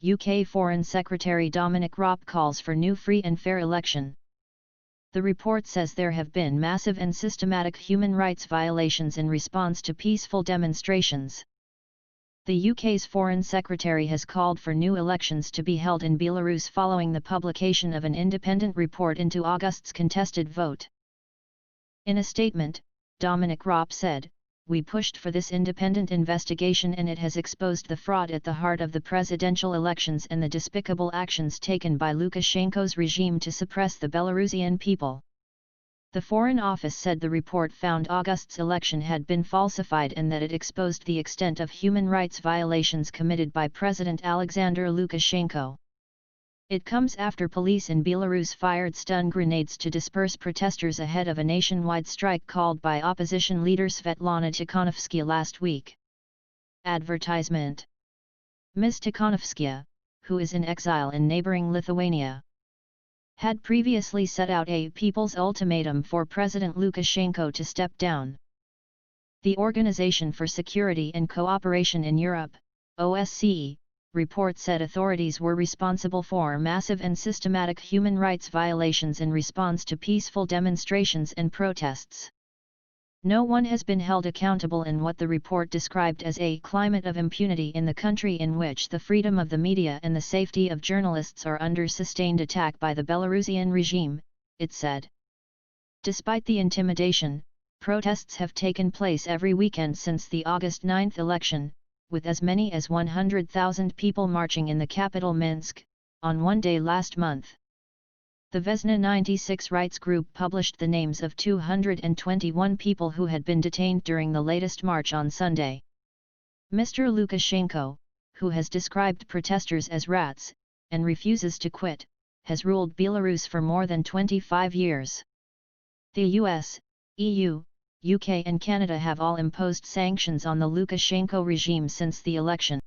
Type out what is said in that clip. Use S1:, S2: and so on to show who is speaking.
S1: UK Foreign Secretary Dominic Raab calls for new free and fair election. The report says there have been massive and systematic human rights violations in response to peaceful demonstrations. The UK's Foreign Secretary has called for new elections to be held in Belarus following the publication of an independent report into August's contested vote. In a statement, Dominic Raab said, "We pushed for this independent investigation and it has exposed the fraud at the heart of the presidential elections and the despicable actions taken by Lukashenko's regime to suppress the Belarusian people." The Foreign Office said the report found August's election had been falsified and that it exposed the extent of human rights violations committed by President Alexander Lukashenko. It comes after police in Belarus fired stun grenades to disperse protesters ahead of a nationwide strike called by opposition leader Svetlana Tikhanovskaya last week. Advertisement. Ms. Tikhanovskaya, who is in exile in neighboring Lithuania, had previously set out a people's ultimatum for President Lukashenko to step down. The Organization for Security and Cooperation in Europe, OSCE, report said authorities were responsible for massive and systematic human rights violations in response to peaceful demonstrations and protests. No one has been held accountable in what the report described as a climate of impunity in the country in which the freedom of the media and the safety of journalists are under sustained attack by the Belarusian regime, it said. Despite the intimidation, protests have taken place every weekend since the August 9 election, with as many as 100,000 people marching in the capital Minsk, on one day last month. The Vesna 96 rights group published the names of 221 people who had been detained during the latest march on Sunday. Mr. Lukashenko, who has described protesters as rats, and refuses to quit, has ruled Belarus for more than 25 years. The US, EU, UK and Canada have all imposed sanctions on the Lukashenko regime since the election.